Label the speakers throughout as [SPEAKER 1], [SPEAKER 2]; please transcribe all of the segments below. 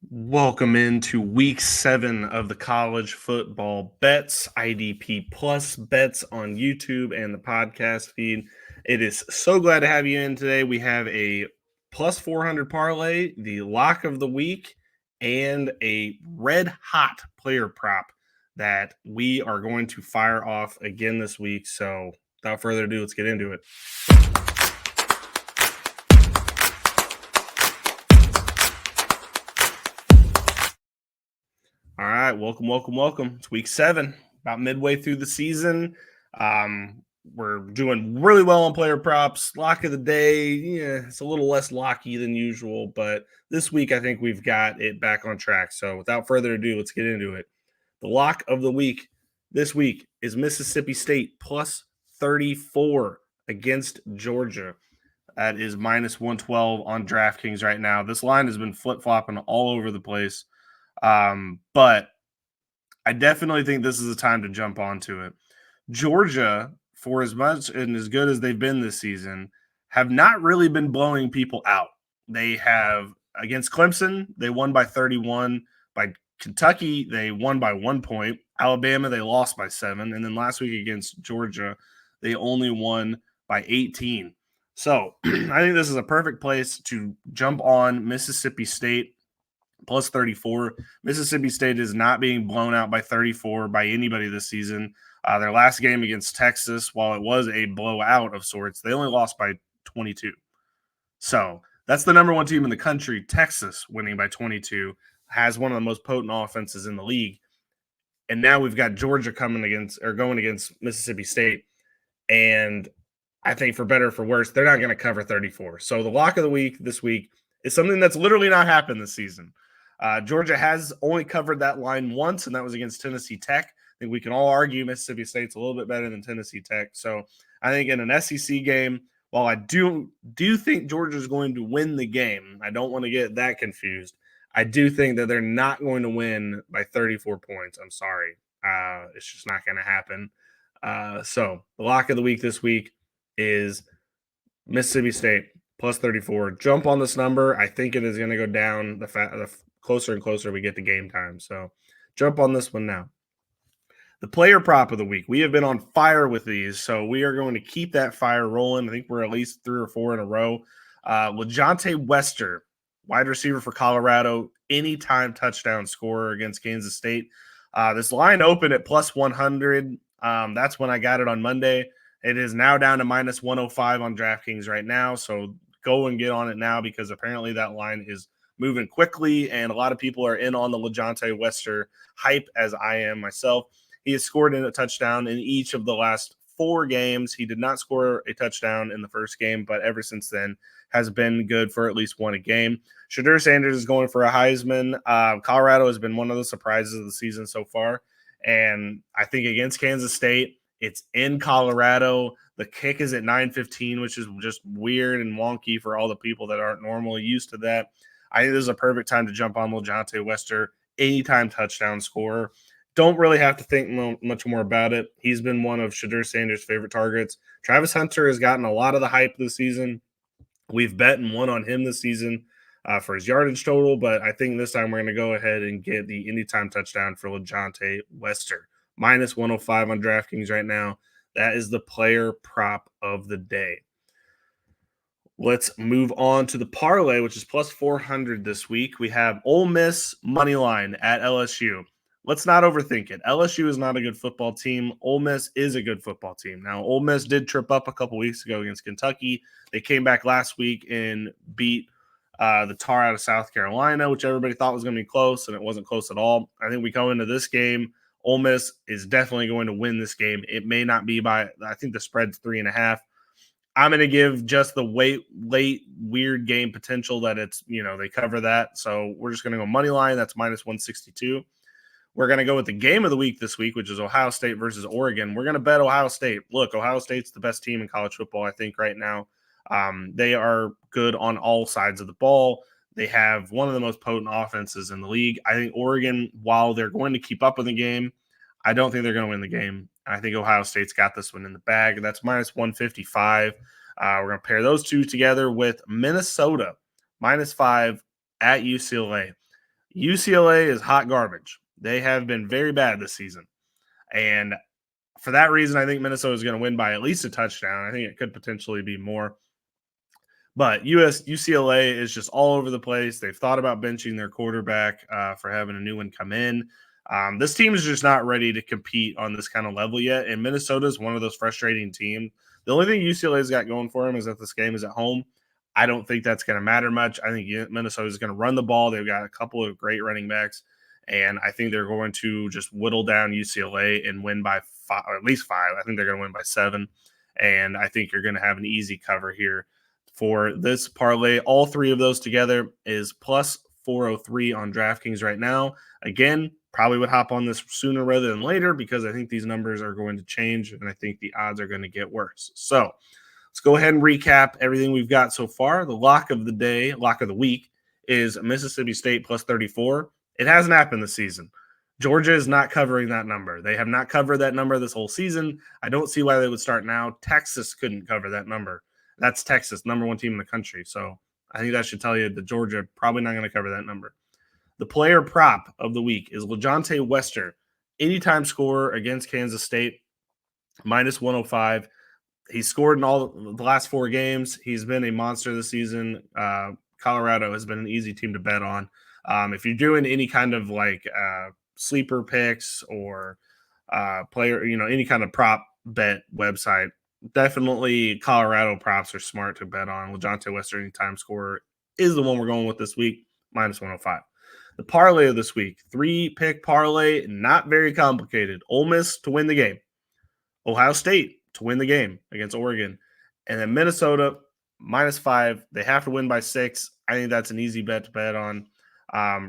[SPEAKER 1] Welcome into week 7 of the college football bets, IDP plus bets on YouTube and the podcast feed. It is so glad to have you in today. We have a plus 400 parlay, the lock of the week, and a red hot player prop that we are going to fire off again this week. So without further ado, let's get into it. All right, welcome. It's week 7, about midway through the season. We're doing really well on player props. Lock of the day, it's a little less locky than usual, but this week I think we've got it back on track. So without further ado, let's get into it. The lock of the week this week is Mississippi State plus 34 against Georgia. That is minus 112 on DraftKings right now. This line has been flip-flopping all over the place. But I definitely think this is a time to jump onto it. Georgia, for as much and as good as they've been this season, have not really been blowing people out. They have against Clemson, they won by 31. By Kentucky, they won by 1 point. Alabama, they lost by 7. And then last week against Georgia, they only won by 18. So I think this is a perfect place to jump on Mississippi State plus 34. Mississippi State is not being blown out by 34 by anybody this season. Their last game against Texas, while it was a blowout of sorts, they only lost by 22. So that's the number one team in the country. Texas winning by 22 has one of the most potent offenses in the league. And now we've got Georgia going against Mississippi State. And I think for better or for worse, they're not going to cover 34. So the lock of the week this week is something that's literally not happened this season. Georgia has only covered that line once, and that was against Tennessee Tech. I think we can all argue Mississippi State's a little bit better than Tennessee Tech. So I think in an SEC game, while I do think Georgia's going to win the game, I don't want to get that confused. I do think that they're not going to win by 34 points. I'm sorry. It's just not going to happen. So the lock of the week this week is Mississippi State plus 34. Jump on this number. I think it is going to go down the closer and closer we get to game time. So jump on this one now. The player prop of the week. We have been on fire with these, so we are going to keep that fire rolling. I think we're at least 3 or 4 in a row. LaJohntay Wester, wide receiver for Colorado, anytime touchdown scorer against Kansas State. This line opened at plus 100. That's when I got it on Monday. It is now down to minus 105 on DraftKings right now, so go and get on it now because apparently that line is moving quickly, and a lot of people are in on the LaJohntay Wester hype, as I am myself. He has scored in a touchdown in each of the last 4 games. He did not score a touchdown in the first game, but ever since then has been good for at least 1 a game. Shedeur Sanders is going for a Heisman. Colorado has been one of the surprises of the season so far, and I think against Kansas State, it's in Colorado. The kick is at 9:15, which is just weird and wonky for all the people that aren't normally used to that. I think this is a perfect time to jump on LaJohntay Wester, anytime touchdown scorer. Don't really have to think much more about it. He's been one of Shedeur Sanders' favorite targets. Travis Hunter has gotten a lot of the hype this season. We've bet and won on him this season for his yardage total, but I think this time we're going to go ahead and get the anytime touchdown for LaJohntay Wester. Minus 105 on DraftKings right now. That is the player prop of the day. Let's move on to the parlay, which is plus 400 this week. We have Ole Miss money line at LSU. Let's not overthink it. LSU is not a good football team. Ole Miss is a good football team. Now, Ole Miss did trip up a couple weeks ago against Kentucky. They came back last week and beat the Tar out of South Carolina, which everybody thought was going to be close, and it wasn't close at all. I think we go into this game. Ole Miss is definitely going to win this game. It may not be by, I think the spread's 3.5. I'm going to give just the late weird game potential that it's, they cover that. So we're just going to go money line. That's minus 162. We're going to go with the game of the week this week, which is Ohio State versus Oregon. We're going to bet Ohio State. Look, Ohio State's the best team in college football, I think, right now. They are good on all sides of the ball. They have one of the most potent offenses in the league. I think Oregon, while they're going to keep up with the game, I don't think they're going to win the game. I think Ohio State's got this one in the bag. That's minus 155. We're going to pair those two together with Minnesota, minus 5 at UCLA. UCLA is hot garbage. They have been very bad this season. And for that reason, I think Minnesota is going to win by at least a touchdown. I think it could potentially be more. But UCLA is just all over the place. They've thought about benching their quarterback for having a new one come in. This team is just not ready to compete on this kind of level yet. And Minnesota is one of those frustrating teams. The only thing UCLA's got going for them is that this game is at home. I don't think that's going to matter much. I think Minnesota is going to run the ball. They've got a couple of great running backs. And I think they're going to just whittle down UCLA and win by 5, or at least 5. I think they're going to win by 7. And I think you're going to have an easy cover here for this parlay. All 3 of those together is plus 403 on DraftKings right now. Again, probably would hop on this sooner rather than later because I think these numbers are going to change and I think the odds are going to get worse. So let's go ahead and recap everything we've got so far. The lock of the week is Mississippi State plus 34. It hasn't happened this season. Georgia is not covering that number. They have not covered that number this whole season. I don't see why they would start now. Texas couldn't cover that number. That's Texas, number 1 team in the country. So I think that should tell you that Georgia probably not going to cover that number. The player prop of the week is LaJohntay Wester, anytime scorer against Kansas State, minus 105. He scored in all the last 4 games. He's been a monster this season. Colorado has been an easy team to bet on. If you're doing any kind of sleeper picks or player, any kind of prop bet website, definitely Colorado props are smart to bet on. LaJohntay Wester, anytime scorer, is the one we're going with this week, minus 105. The parlay of this week, 3-pick parlay, not very complicated. Ole Miss to win the game. Ohio State to win the game against Oregon. And then Minnesota, minus 5. They have to win by 6. I think that's an easy bet to bet on.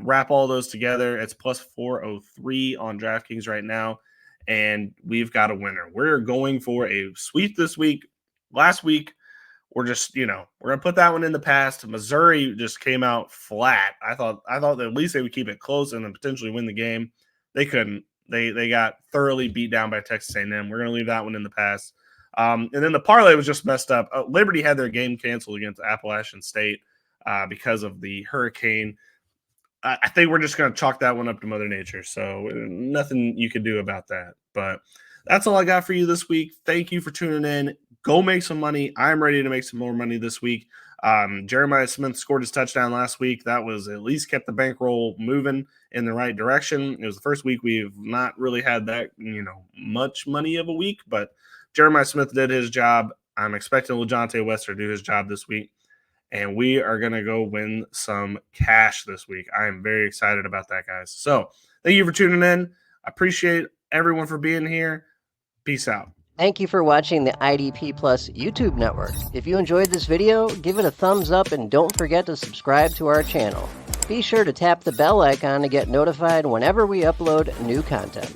[SPEAKER 1] Wrap all those together. It's plus 403 on DraftKings right now. And we've got a winner. We're going for a sweep this week. Last week, we're just, we're going to put that one in the past. Missouri just came out flat. I thought that at least they would keep it close and then potentially win the game. They couldn't. They got thoroughly beat down by Texas A&M. We're going to leave that one in the past. And then the parlay was just messed up. Liberty had their game canceled against Appalachian State because of the hurricane. I think we're just going to chalk that one up to Mother Nature. So nothing you can do about that. But that's all I got for you this week. Thank you for tuning in. Go make some money. I'm ready to make some more money this week. Jeremiah Smith scored his touchdown last week. That was at least kept the bankroll moving in the right direction. It was the first week we've not really had that, much money of a week. But Jeremiah Smith did his job. I'm expecting LaJohntay Wester to do his job this week. And we are going to go win some cash this week. I am very excited about that, guys. So thank you for tuning in. I appreciate everyone for being here. Peace out.
[SPEAKER 2] Thank you for watching the IDP Plus YouTube network. If you enjoyed this video, give it a thumbs up and don't forget to subscribe to our channel. Be sure to tap the bell icon to get notified whenever we upload new content.